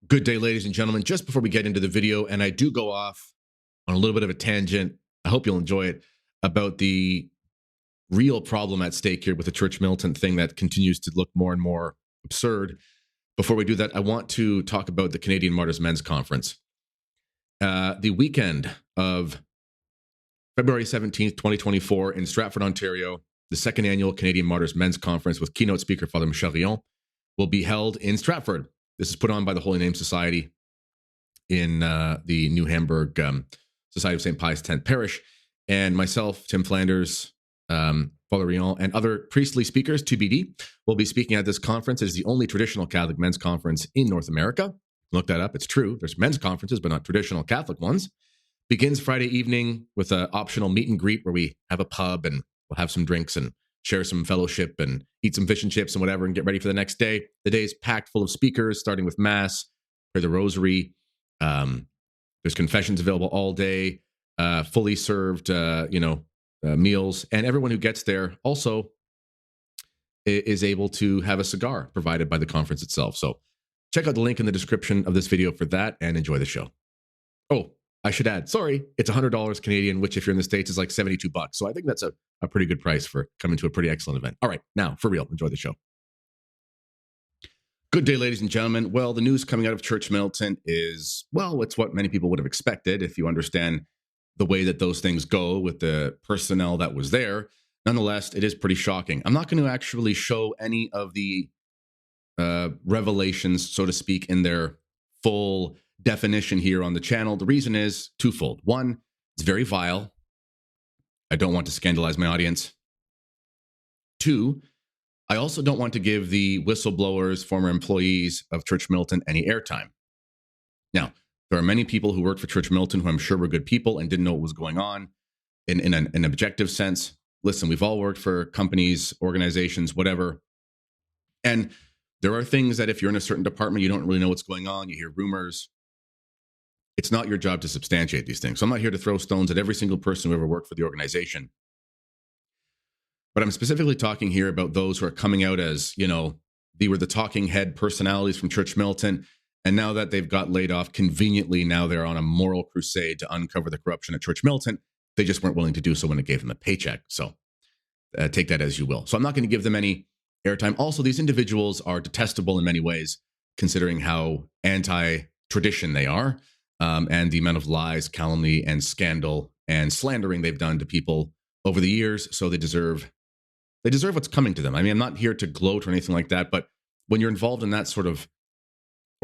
Good day, ladies and gentlemen. Just before we get into the video, and I do go off on a little bit of a tangent, I hope you'll enjoy it, about the real problem at stake here with the Church Militant thing that continues to look more and more absurd. Before we do that, I want to talk about the Canadian Martyrs Men's Conference. The weekend of February 17th, 2024 in Stratford, Ontario, the second annual Canadian Martyrs Men's Conference with keynote speaker Father Michel Rion will be held in Stratford. This is put on by the Holy Name Society in the New Hamburg Society of St. Pius X Parish. And myself, Tim Flanders, Father Rion, and other priestly speakers, TBD, will be speaking at this conference. It is the only traditional Catholic men's conference in North America. Look that up. It's true. There's men's conferences, but not traditional Catholic ones. Begins Friday evening with an optional meet and greet where we have a pub and we'll have some drinks and share some fellowship and eat some fish and chips and whatever and get ready for the next day. The day is packed full of speakers, starting with Mass, pray the Rosary. There's confessions available all day, fully served, meals. And everyone who gets there also is able to have a cigar provided by the conference itself. So check out the link in the description of this video for that and enjoy the show. Oh, I should add, sorry, it's $100 Canadian, which if you're in the States is like $72. So I think that's a pretty good price for coming to a pretty excellent event. All right, now for real, enjoy the show. Good day, ladies and gentlemen. Well, the news coming out of Church Militant is, well, it's what many people would have expected if you understand the way that those things go with the personnel that was there. Nonetheless, it is pretty shocking. I'm not going to actually show any of the revelations, so to speak, in their full definition here on the channel. The reason is twofold. One, it's very vile. I don't want to scandalize my audience. Two, I also don't want to give the whistleblowers, former employees of Church Militant, any airtime. Now, there are many people who worked for Church Militant who I'm sure were good people and didn't know what was going on in an objective sense. Listen, we've all worked for companies, organizations, whatever. And there are things that if you're in a certain department, you don't really know what's going on. You hear rumors. It's not your job to substantiate these things. So I'm not here to throw stones at every single person who ever worked for the organization. But I'm specifically talking here about those who are coming out as, they were the talking head personalities from Church Militant. And now that they've got laid off conveniently, now they're on a moral crusade to uncover the corruption at Church Militant. They just weren't willing to do so when it gave them a paycheck. So take that as you will. So I'm not going to give them any airtime. Also, these individuals are detestable in many ways, considering how anti-tradition they are. And the amount of lies, calumny, and scandal and slandering they've done to people over the years. So they deserve what's coming to them. I mean, I'm not here to gloat or anything like that, but when you're involved in that sort of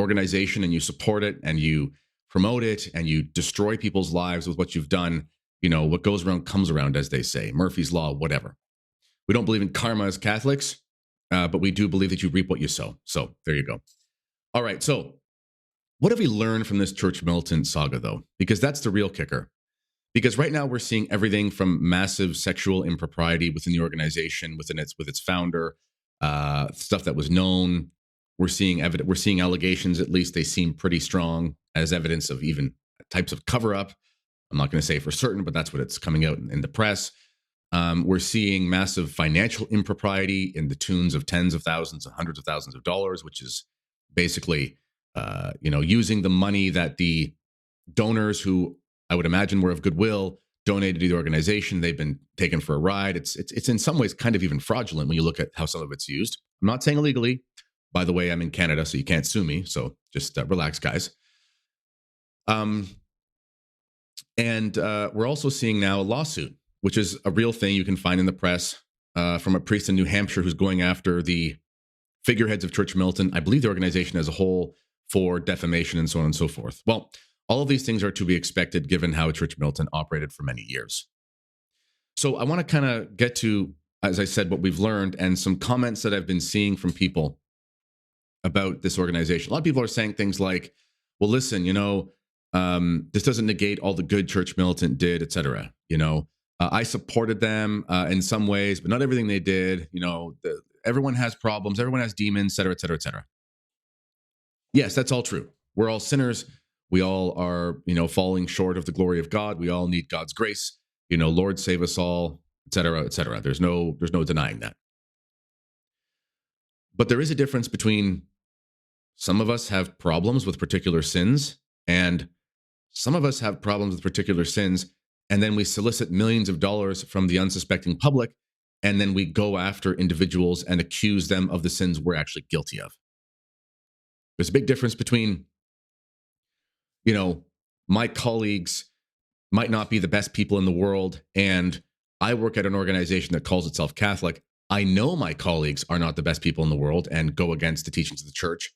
organization and you support it and you promote it and you destroy people's lives with what you've done, what goes around comes around, as they say, Murphy's Law, whatever. We don't believe in karma as Catholics, but we do believe that you reap what you sow. So there you go. All right. So what have we learned from this Church Militant saga, though? Because that's the real kicker. Because right now we're seeing everything from massive sexual impropriety within the organization, with its founder, stuff that was known. We're seeing allegations, at least they seem pretty strong, as evidence of even types of cover-up. I'm not going to say for certain, but that's what it's coming out in the press. We're seeing massive financial impropriety in the tunes of tens of thousands and hundreds of thousands of dollars, which is basically using the money that the donors, who I would imagine were of goodwill, donated to the organization. They've been taken for a ride. It's in some ways kind of even fraudulent when you look at how some of it's used. I'm not saying illegally. By the way, I'm in Canada, so you can't sue me. So just relax, guys. And we're also seeing now a lawsuit, which is a real thing you can find in the press from a priest in New Hampshire who's going after the figureheads of Church Militant, I believe the organization as a whole, for defamation and so on and so forth. Well, all of these things are to be expected given how Church Militant operated for many years. So I want to kind of get to, as I said, what we've learned and some comments that I've been seeing from people about this organization. A lot of people are saying things like, well, listen, this doesn't negate all the good Church Militant did, et cetera. I supported them in some ways, but not everything they did. Everyone has problems. Everyone has demons, et cetera, et cetera, et cetera. Yes, that's all true. We're all sinners. We all are, falling short of the glory of God. We all need God's grace. Lord, save us all, et cetera, et cetera. There's no denying that. But there is a difference between some of us have problems with particular sins, and some of us have problems with particular sins, and then we solicit millions of dollars from the unsuspecting public, and then we go after individuals and accuse them of the sins we're actually guilty of. There's a big difference between, my colleagues might not be the best people in the world, and I work at an organization that calls itself Catholic. I know my colleagues are not the best people in the world and go against the teachings of the church,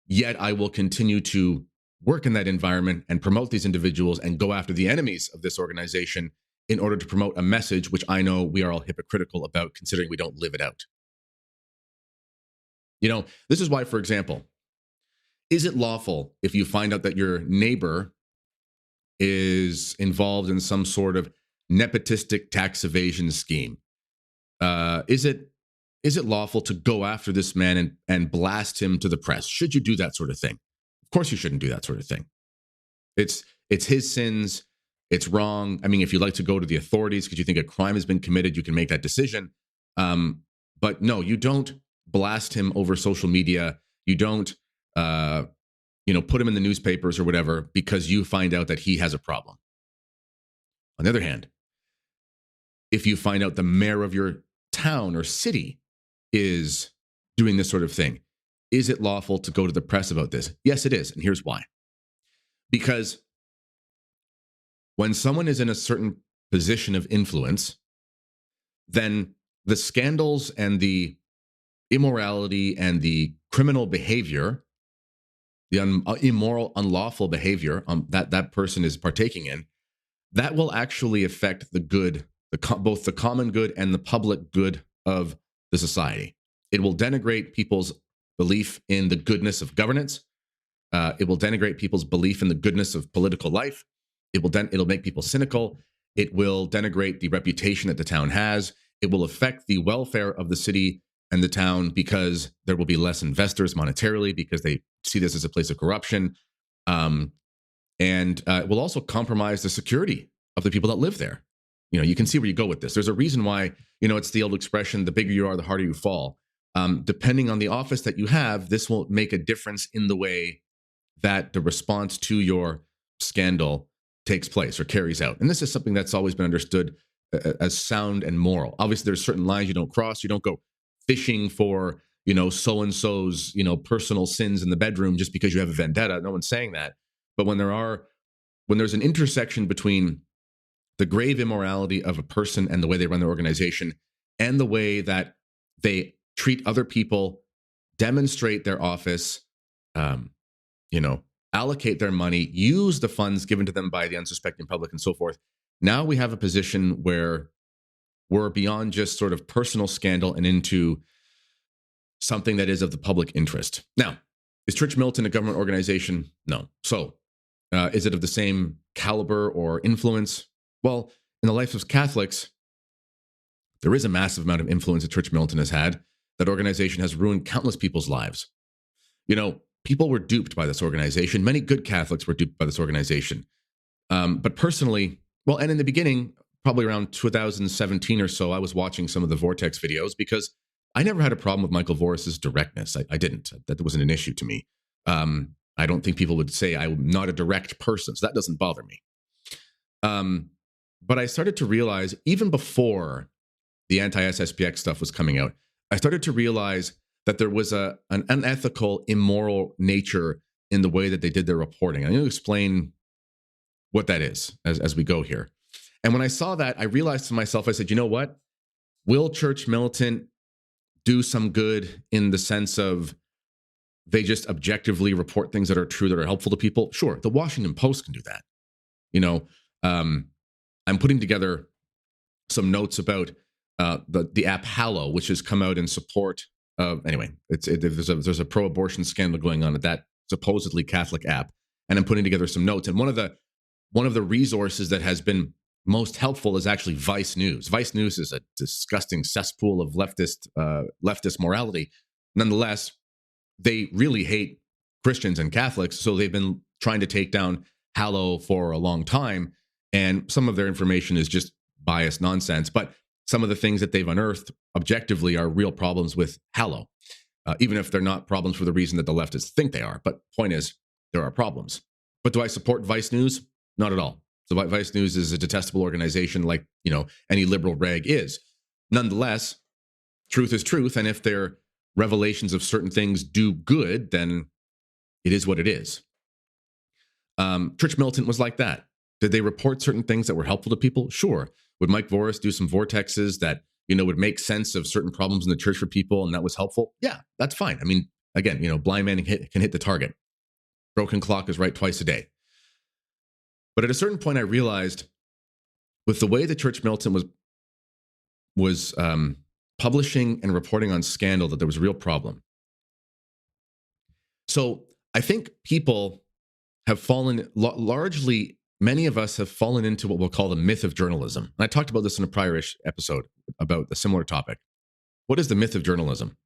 yet I will continue to work in that environment and promote these individuals and go after the enemies of this organization in order to promote a message which I know we are all hypocritical about, considering we don't live it out. This is why, for example, is it lawful if you find out that your neighbor is involved in some sort of nepotistic tax evasion scheme? Is it lawful to go after this man and blast him to the press? Should you do that sort of thing? Of course you shouldn't do that sort of thing. It's his sins. It's wrong. I mean, if you'd like to go to the authorities because you think a crime has been committed, you can make that decision. But no, you don't blast him over social media. You don't, put him in the newspapers or whatever because you find out that he has a problem. On the other hand, if you find out the mayor of your town or city is doing this sort of thing, is it lawful to go to the press about this? Yes, it is. And here's why. Because when someone is in a certain position of influence, then the scandals and the immorality and the criminal behavior, the immoral, unlawful behavior that person is partaking in, that will actually affect the good, both the common good and the public good of the society. It will denigrate people's belief in the goodness of governance. It will denigrate people's belief in the goodness of political life. It'll make people cynical. It will denigrate the reputation that the town has. It will affect the welfare of the city and the town because there will be less investors monetarily because they see this as a place of corruption. And it will also compromise the security of the people that live there. You can see where you go with this. There's a reason why, it's the old expression, the bigger you are, the harder you fall. Depending on the office that you have, this will make a difference in the way that the response to your scandal takes place or carries out. And this is something that's always been understood as sound and moral. Obviously, there's certain lines you don't cross. You don't go fishing for, so-and-so's, personal sins in the bedroom just because you have a vendetta. No one's saying that. But when there's an intersection between the grave immorality of a person and the way they run their organization and the way that they treat other people, demonstrate their office, allocate their money, use the funds given to them by the unsuspecting public and so forth. Now we have a position where we're beyond just sort of personal scandal and into something that is of the public interest. Now, is Church Militant a government organization? No. So is it of the same caliber or influence? Well, in the life of Catholics, there is a massive amount of influence that Church Militant has had. That organization has ruined countless people's lives. People were duped by this organization. Many good Catholics were duped by this organization. But personally, and in the beginning, probably around 2017 or so, I was watching some of the Vortex videos because I never had a problem with Michael Voris's directness. I didn't. That wasn't an issue to me. I don't think people would say I'm not a direct person, so that doesn't bother me. But I started to realize, even before the anti-SSPX stuff was coming out, I started to realize that there was an unethical, immoral nature in the way that they did their reporting. I'm going to explain what that is as we go here. And when I saw that, I realized to myself, I said, you know what? Will Church Militant do some good in the sense of they just objectively report things that are true, that are helpful to people? Sure, the Washington Post can do that. I'm putting together some notes about the app Hallow, which has come out in support of, anyway, there's a pro-abortion scandal going on at that supposedly Catholic app, and I'm putting together some notes. And one of the resources that has been most helpful is actually Vice News. Vice News is a disgusting cesspool of leftist morality. Nonetheless, they really hate Christians and Catholics, so they've been trying to take down Hallow for a long time, and some of their information is just biased nonsense, but some of the things that they've unearthed objectively are real problems with Hallow. even if they're not problems for the reason that the leftists think they are. But point is, there are problems. But do I support Vice News? Not at all. So Vice News is a detestable organization like, any liberal rag is. Nonetheless, truth is truth. And if their revelations of certain things do good, then it is what it is. Church Militant was like that. Did they report certain things that were helpful to people? Sure. Would Mike Voris do some vortexes that, would make sense of certain problems in the church for people and that was helpful? Yeah, that's fine. I mean, again, blind man can hit the target. Broken clock is right twice a day. But at a certain point, I realized with the way the Church Militant was publishing and reporting on Scandal that there was a real problem. So I think people have fallen, largely, many of us have fallen into what we'll call the myth of journalism. And I talked about this in a prior-ish episode about a similar topic. What is the myth of journalism?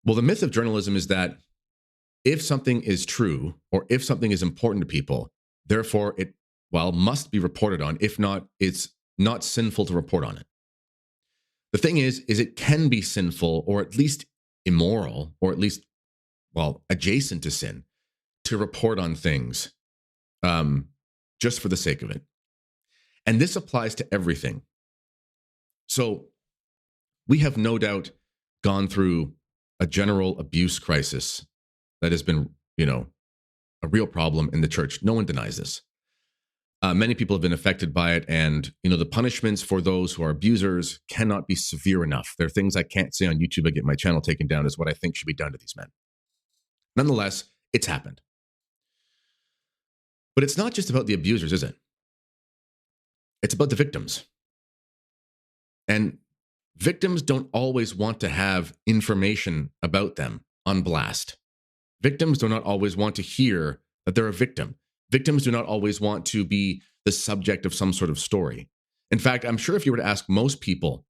Well, the myth of journalism is that if something is true or if something is important to people, therefore it, must be reported on. If not, it's not sinful to report on it. The thing is it can be sinful or at least immoral or at least, adjacent to sin to report on things just for the sake of it. And this applies to everything. So we have no doubt gone through a general abuse crisis that has been, a real problem in the church. No one denies this. Many people have been affected by it. And, the punishments for those who are abusers cannot be severe enough. There are things I can't say on YouTube. I get my channel taken down is what I think should be done to these men. Nonetheless, it's happened. But it's not just about the abusers, is it? It's about the victims. And victims don't always want to have information about them on blast. Victims do not always want to hear that they're a victim. Victims do not always want to be the subject of some sort of story. In fact, I'm sure if you were to ask most people,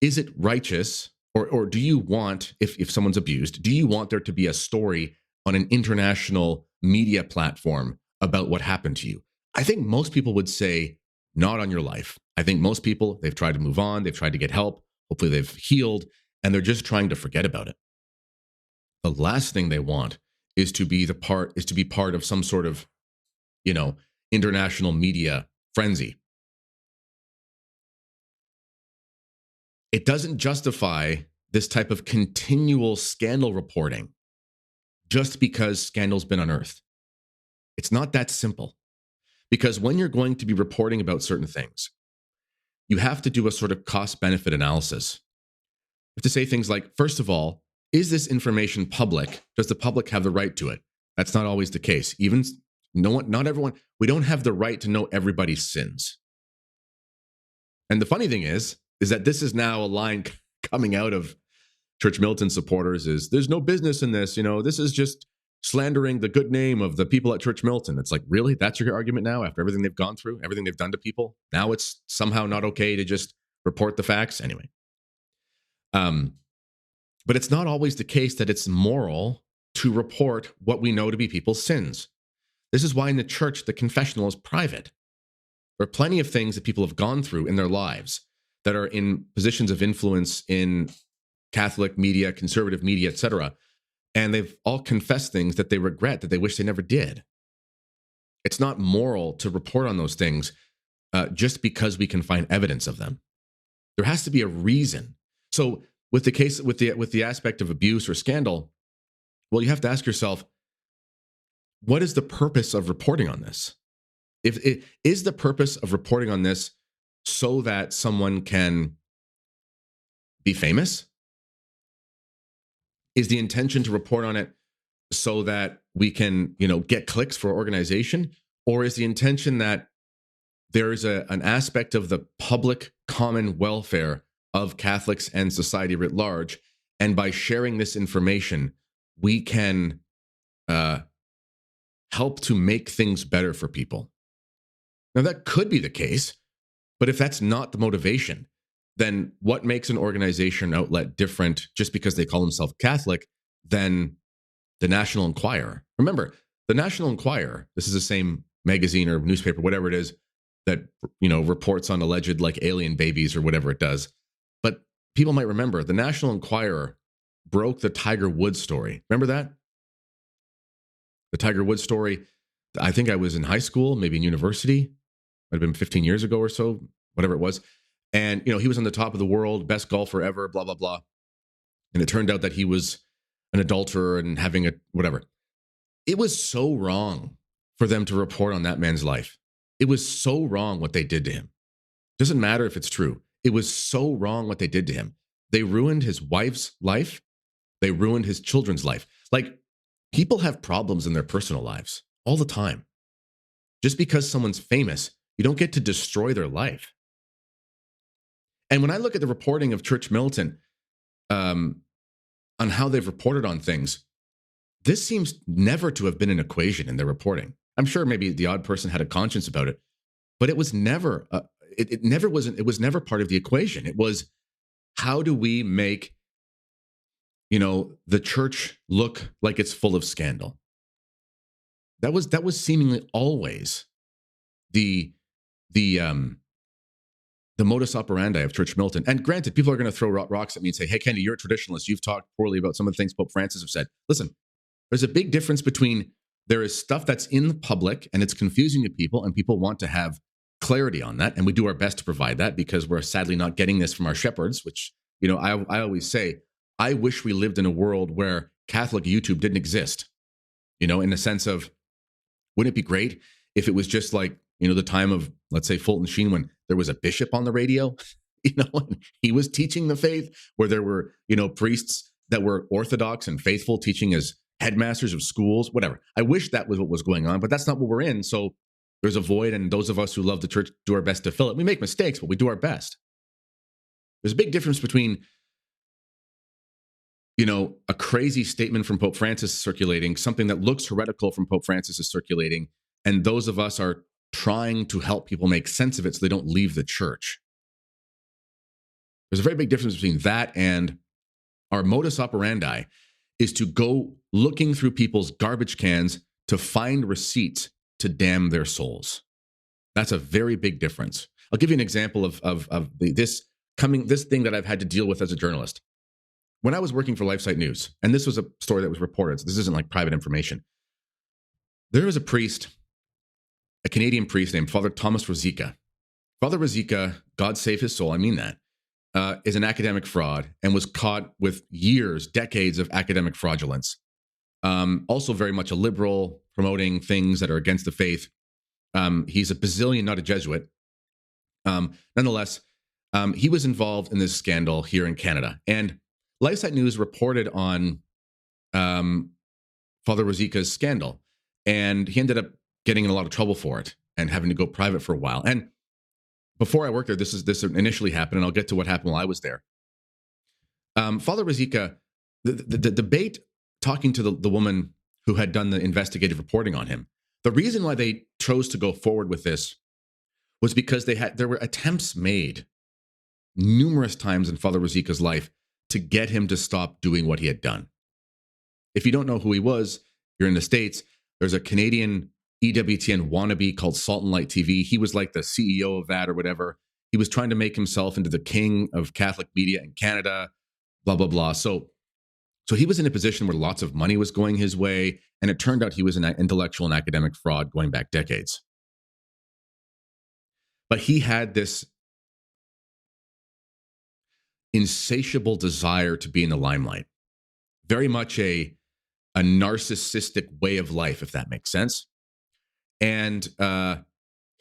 is it righteous or do you want, if someone's abused, do you want there to be a story on an international media platform about what happened to you? I think most people would say, not on your life. I think most people, they've tried to move on, they've tried to get help, hopefully they've healed, and they're just trying to forget about it. The last thing they want is to be part of some sort of, international media frenzy. It doesn't justify this type of continual scandal reporting just because scandal's been unearthed. It's not that simple. Because when you're going to be reporting about certain things, you have to do a sort of cost-benefit analysis. You have to say things like, first of all, is this information public? Does the public have the right to it? That's not always the case. Not everyone, we don't have the right to know everybody's sins. And the funny thing is that this is now a line coming out of Church Militant supporters is there's no business in this. This is just slandering the good name of the people at Church Militant. It's like, really? That's your argument now after everything they've gone through, everything they've done to people? Now it's somehow not okay to just report the facts? Anyway. But it's not always the case that it's moral to report what we know to be people's sins. This is why in the church, the confessional is private. There are plenty of things that people have gone through in their lives that are in positions of influence in Catholic media, conservative media, etc. And they've all confessed things that they regret, that they wish they never did. It's not moral to report on those things just because we can find evidence of them. There has to be a reason. So with the case, with the aspect of abuse or scandal, well, you have to ask yourself, what is the purpose of reporting on this? Is the purpose of reporting on this so that someone can be famous? Is the intention to report on it so that we can, get clicks for our organization? Or is the intention that there is an aspect of the public common welfare of Catholics and society writ large, and by sharing this information, we can help to make things better for people? Now, that could be the case, but if that's not the motivation, then what makes an organization outlet different just because they call themselves Catholic than the National Enquirer? Remember, the National Enquirer, this is the same magazine or newspaper, whatever it is, that reports on alleged alien babies or whatever it does. But people might remember the National Enquirer broke the Tiger Woods story. Remember that? The Tiger Woods story. I think I was in high school, maybe in university. Might have been 15 years ago or so, whatever it was. And, he was on the top of the world, best golfer ever, blah, blah, blah. And it turned out that he was an adulterer and having a whatever. It was so wrong for them to report on that man's life. It was so wrong what they did to him. Doesn't matter if it's true. It was so wrong what they did to him. They ruined his wife's life. They ruined his children's life. Like, people have problems in their personal lives all the time. Just because someone's famous, you don't get to destroy their life. And when I look at the reporting of Church Militant on how they've reported on things, this seems never to have been an equation in their reporting. I'm sure maybe the odd person had a conscience about it, but it was never. It never wasn't. It was never part of the equation. It was, how do we make the church look like it's full of scandal? That was seemingly always the modus operandi of Church Militant. And granted, people are going to throw rocks at me and say, "Hey, Kenny, you're a traditionalist. You've talked poorly about some of the things Pope Francis have said." Listen, there's a big difference between there is stuff that's in the public and it's confusing to people, and people want to have clarity on that, and we do our best to provide that because we're sadly not getting this from our shepherds. Which I always say, I wish we lived in a world where Catholic YouTube didn't exist. In the sense of, wouldn't it be great if it was just like, the time of, let's say, Fulton Sheen, when there was a bishop on the radio, and he was teaching the faith, where there were, priests that were Orthodox and faithful teaching as headmasters of schools, whatever. I wish that was what was going on, but that's not what we're in. So there's a void, and those of us who love the church do our best to fill it. We make mistakes, but we do our best. There's a big difference between, a crazy statement from Pope Francis circulating, something that looks heretical from Pope Francis is circulating, and those of us are trying to help people make sense of it so they don't leave the church. There's a very big difference between that and our modus operandi is to go looking through people's garbage cans to find receipts to damn their souls. That's a very big difference. I'll give you an example of this thing that I've had to deal with as a journalist. When I was working for LifeSite News, and this was a story that was reported, so this isn't like private information. There was a priest, a Canadian priest named Father Thomas Rosica. Father Rosica, God save his soul, I mean that, is an academic fraud and was caught with decades of academic fraudulence. Also very much a liberal, promoting things that are against the faith. He's a Basilian, not a Jesuit. Nonetheless, he was involved in this scandal here in Canada. And LifeSite News reported on Father Rosica's scandal. And he ended up getting in a lot of trouble for it and having to go private for a while. And before I worked there, this initially happened, and I'll get to what happened while I was there. Father Rosica, the debate talking to the woman who had done the investigative reporting on him, the reason why they chose to go forward with this was because there were attempts made numerous times in Father Rosica's life to get him to stop doing what he had done. If you don't know who he was, you're in the States, there's a Canadian EWTN wannabe called Salt and Light TV. He was like the CEO of that or whatever. He was trying to make himself into the king of Catholic media in Canada, blah, blah, blah. So he was in a position where lots of money was going his way, and it turned out he was an intellectual and academic fraud going back decades. But he had this insatiable desire to be in the limelight. Very much a narcissistic way of life, if that makes sense. And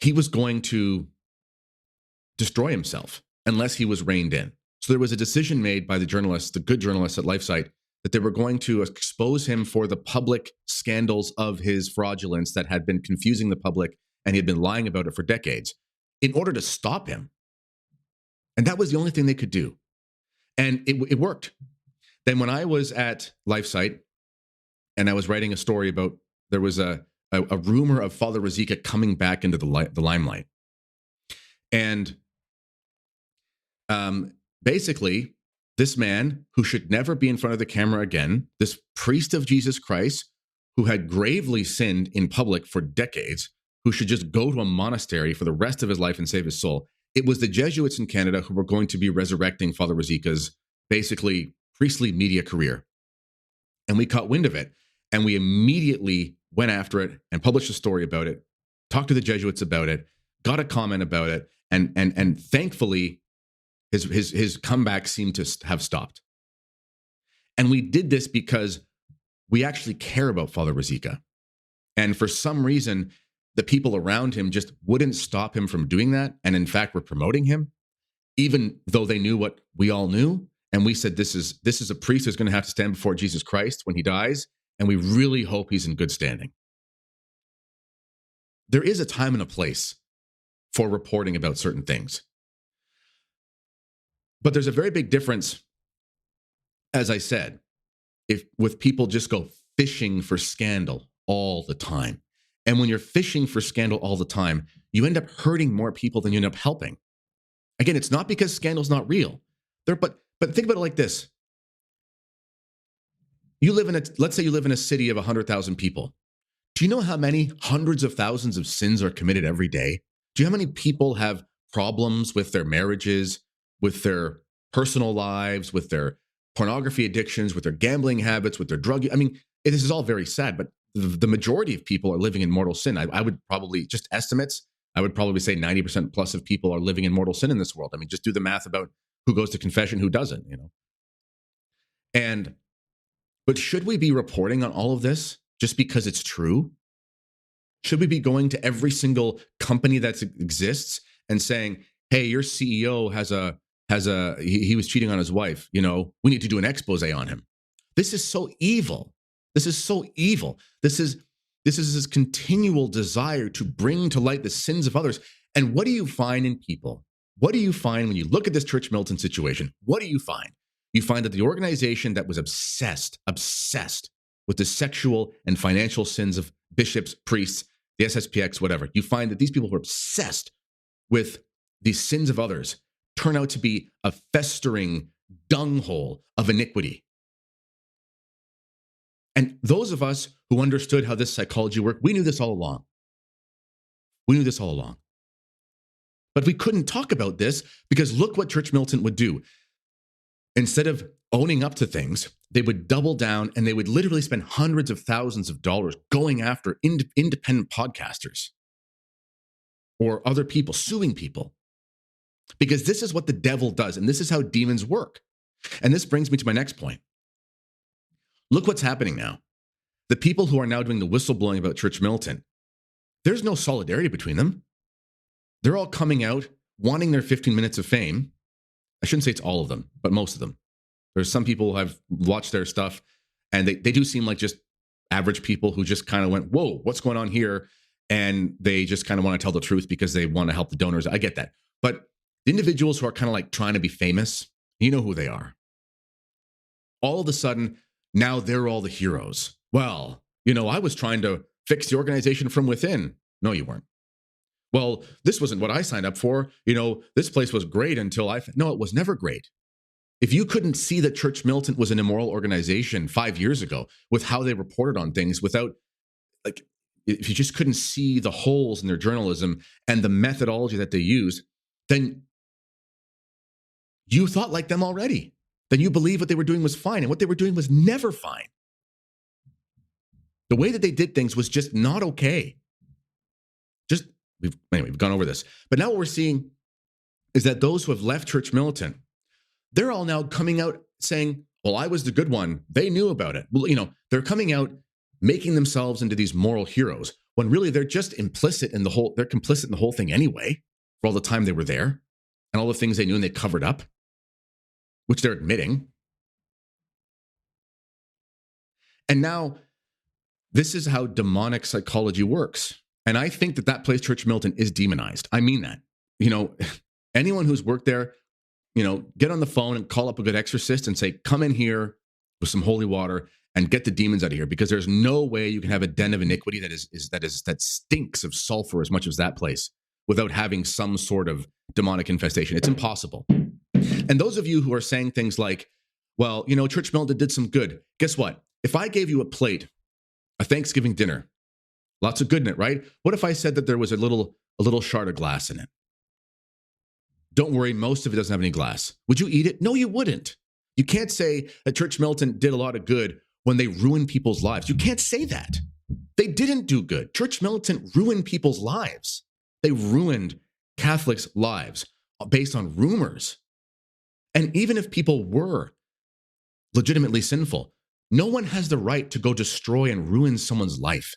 he was going to destroy himself unless he was reined in. So there was a decision made by the journalists, the good journalists at LifeSite, that they were going to expose him for the public scandals of his fraudulence that had been confusing the public, and he had been lying about it for decades, in order to stop him. And that was the only thing they could do. And it worked. Then when I was at LifeSite and I was writing a story about, there was a rumor of Father Rosica coming back into the limelight. And basically, this man who should never be in front of the camera again, this priest of Jesus Christ, who had gravely sinned in public for decades, who should just go to a monastery for the rest of his life and save his soul, It was the Jesuits in Canada who were going to be resurrecting Father Rosica's basically priestly media career. And we caught wind of it. And we immediately went after it and published a story about it, talked to the Jesuits about it, got a comment about it. And thankfully, his comeback seemed to have stopped. And we did this because we actually care about Father Rosica. And for some reason, the people around him just wouldn't stop him from doing that. And in fact, were promoting him, even though they knew what we all knew. And we said, this is a priest who's going to have to stand before Jesus Christ when he dies. And we really hope he's in good standing. There is a time and a place for reporting about certain things. But there's a very big difference, as I said, with people just go fishing for scandal all the time. And when you're fishing for scandal all the time, you end up hurting more people than you end up helping. Again, it's not because scandal's not real. But think about it like this. Let's say you live in a city of 100,000 people. Do you know how many hundreds of thousands of sins are committed every day? Do you know how many people have problems with their marriages, with their personal lives, with their pornography addictions, with their gambling habits, with their drug? I mean, this is all very sad, but the majority of people are living in mortal sin. I would probably, just estimates, I would probably say 90% plus of people are living in mortal sin in this world. I mean, just do the math about who goes to confession, who doesn't, But should we be reporting on all of this just because it's true? Should we be going to every single company that exists and saying, hey, your CEO he was cheating on his wife, we need to do an expose on him. This is so evil. This is so evil. This is this continual desire to bring to light the sins of others. And what do you find in people? What do you find when you look at this Church Militant situation? What do you find? You find that the organization that was obsessed with the sexual and financial sins of bishops, priests, the SSPX, whatever, you find that these people who are obsessed with the sins of others turn out to be a festering dunghole of iniquity. And those of us who understood how this psychology worked, we knew this all along. But we couldn't talk about this because look what Church Militant would do. Instead of owning up to things, they would double down and they would literally spend hundreds of thousands of dollars going after independent podcasters or other people, suing people. Because this is what the devil does, and this is how demons work. And this brings me to my next point. Look what's happening now. The people who are now doing the whistleblowing about Church Militant, there's no solidarity between them. They're all coming out, wanting their 15 minutes of fame. I shouldn't say it's all of them, but most of them. There's some people who have watched their stuff, and they do seem like just average people who just kind of went, whoa, what's going on here? And they just kind of want to tell the truth because they want to help the donors. I get that. But the individuals who are kind of like trying to be famous, you know who they are. All of a sudden, now they're all the heroes. Well, I was trying to fix the organization from within. No, you weren't. Well, this wasn't what I signed up for. This place was great until no, it was never great. If you couldn't see that Church Militant was an immoral organization 5 years ago with how they reported on things if you just couldn't see the holes in their journalism and the methodology that they use, then you thought like them already. Then you believed what they were doing was fine. And what they were doing was never fine. The way that they did things was just not okay. We've gone over this. But now what we're seeing is that those who have left Church Militant, they're all now coming out saying, well, I was the good one. They knew about it. Well, they're coming out, making themselves into these moral heroes when really they're just they're complicit in the whole thing anyway, for all the time they were there and all the things they knew and they covered up, which they're admitting. And now this is how demonic psychology works. And I think that place, Church Militant, is demonized. I mean that. Anyone who's worked there, get on the phone and call up a good exorcist and say, come in here with some holy water and get the demons out of here, because there's no way you can have a den of iniquity that stinks of sulfur as much as that place without having some sort of demonic infestation. It's impossible. And those of you who are saying things like, well, Church Militant did some good. Guess what? If I gave you a plate, a Thanksgiving dinner, lots of good in it, right? What if I said that there was a little shard of glass in it? Don't worry, most of it doesn't have any glass. Would you eat it? No, you wouldn't. You can't say that Church Militant did a lot of good when they ruined people's lives. You can't say that. They didn't do good. Church Militant ruined people's lives. They ruined Catholics' lives based on rumors. And even if people were legitimately sinful, no one has the right to go destroy and ruin someone's life.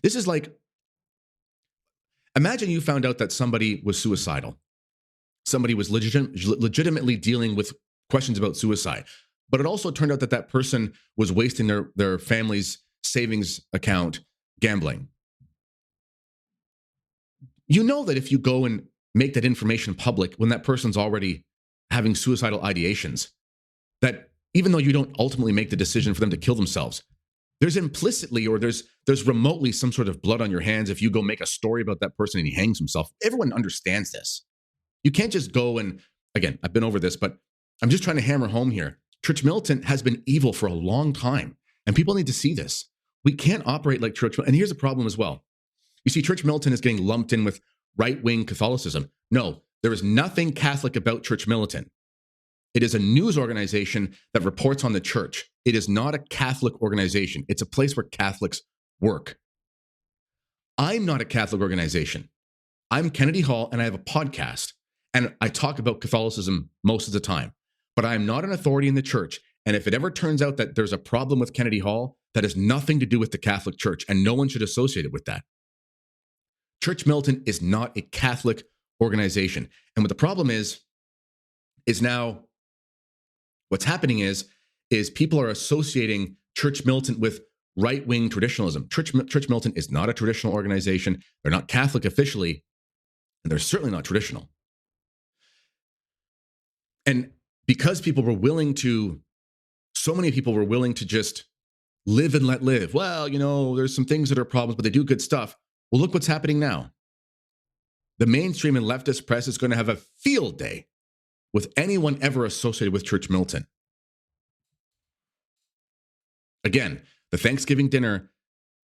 This is like, imagine you found out that somebody was suicidal. Somebody was legitimately dealing with questions about suicide. But it also turned out that that person was wasting their family's savings account gambling. You know that if you go and make that information public when that person's already having suicidal ideations, that even though you don't ultimately make the decision for them to kill themselves, there's implicitly or there's remotely some sort of blood on your hands if you go make a story about that person and he hangs himself. Everyone understands this. You can't just go and, again, I've been over this, but I'm just trying to hammer home here. Church Militant has been evil for a long time, and people need to see this. We can't operate like Church Militant. And here's the problem as well. You see, Church Militant is getting lumped in with right-wing Catholicism. No, there is nothing Catholic about Church Militant. It is a news organization that reports on the church. It is not a Catholic organization. It's a place where Catholics work. I'm not a Catholic organization. I'm Kennedy Hall, and I have a podcast, and I talk about Catholicism most of the time. But I am not an authority in the church. And if it ever turns out that there's a problem with Kennedy Hall, that has nothing to do with the Catholic Church, and no one should associate it with that. Church Militant is not a Catholic organization. And what the problem is now what's happening is people are associating Church Militant with right-wing traditionalism. Church Militant is not a traditional organization. They're not Catholic officially, and they're certainly not traditional. And because so many people were willing to just live and let live. Well, there's some things that are problems, but they do good stuff. Well, look what's happening now. The mainstream and leftist press is going to have a field day with anyone ever associated with Church Militant. Again, the Thanksgiving dinner,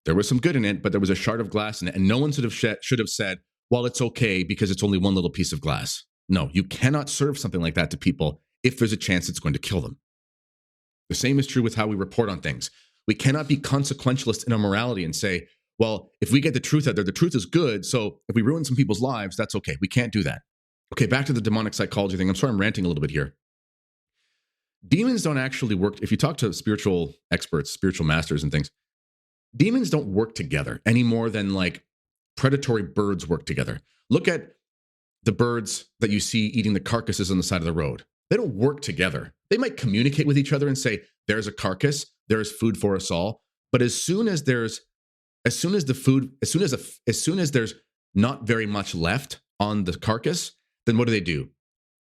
there was some good in it, but there was a shard of glass in it, and no one should have said, well, it's okay because it's only one little piece of glass. No, you cannot serve something like that to people if there's a chance it's going to kill them. The same is true with how we report on things. We cannot be consequentialist in our morality and say, well, if we get the truth out there, the truth is good, so if we ruin some people's lives, that's okay. We can't do that. Okay, back to the demonic psychology thing. I'm sorry I'm ranting a little bit here. Demons don't actually work. If you talk to spiritual experts, spiritual masters and things, demons don't work together any more than like predatory birds work together. Look at the birds that you see eating the carcasses on the side of the road. They don't work together. They might communicate with each other and say, there's a carcass, there's food for us all. But as soon as there's not very much left on the carcass, then what do?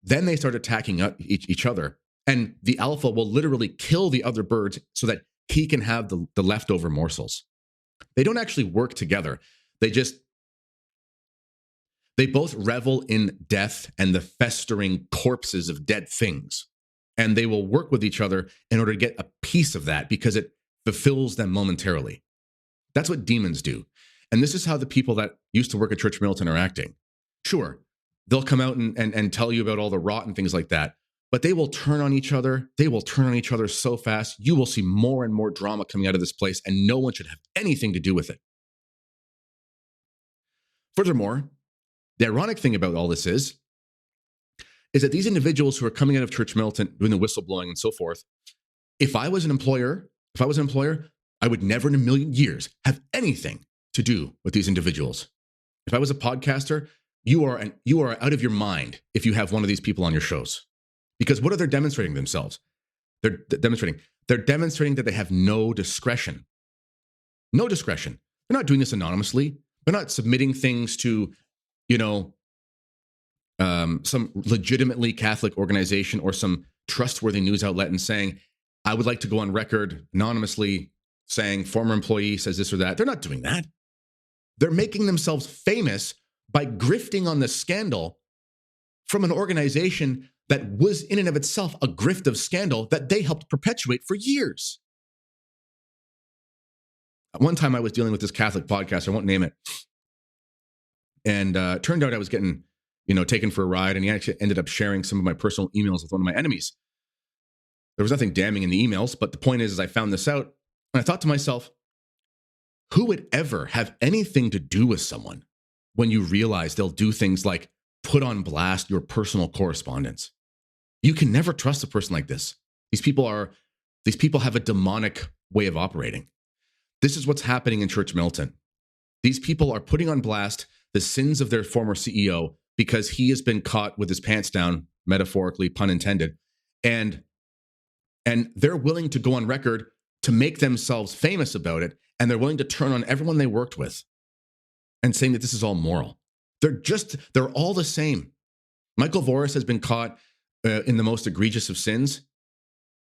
Then they start attacking each other. And the alpha will literally kill the other birds so that he can have the leftover morsels. They don't actually work together. They both revel in death and the festering corpses of dead things. And they will work with each other in order to get a piece of that because it fulfills them momentarily. That's what demons do. And this is how the people that used to work at Church Militant are acting. Sure, they'll come out and tell you about all the rot and things like that, but they will turn on each other. They will turn on each other so fast. You will see more and more drama coming out of this place, and no one should have anything to do with it. Furthermore, the ironic thing about all this is that these individuals who are coming out of Church Militant, doing the whistleblowing and so forth, if I was an employer, I would never in a million years have anything to do with these individuals. If I was a podcaster, you are out of your mind if you have one of these people on your shows. Because what are they demonstrating themselves? They're demonstrating that they have no discretion. No discretion. They're not doing this anonymously. They're not submitting things to, some legitimately Catholic organization or some trustworthy news outlet and saying, I would like to go on record anonymously saying former employee says this or that. They're not doing that. They're making themselves famous by grifting on the scandal from an organization that was in and of itself a grift of scandal that they helped perpetuate for years. One time I was dealing with this Catholic podcast, I won't name it. And it turned out I was getting taken for a ride, and he actually ended up sharing some of my personal emails with one of my enemies. There was nothing damning in the emails, but the point is I found this out, and I thought to myself, who would ever have anything to do with someone when you realize they'll do things like put on blast your personal correspondence? You can never trust a person like this. These people have a demonic way of operating. This is what's happening in Church Militant. These people are putting on blast the sins of their former CEO because he has been caught with his pants down, metaphorically, pun intended, and they're willing to go on record to make themselves famous about it, and they're willing to turn on everyone they worked with and saying that this is all moral. They're all the same. Michael Voris has been caught in the most egregious of sins,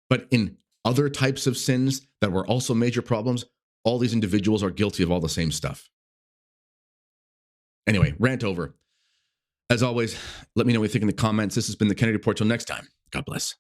but in other types of sins that were also major problems, all these individuals are guilty of all the same stuff. Anyway, rant over. As always, let me know what you think in the comments. This has been the Kennedy Report. Till next time, God bless.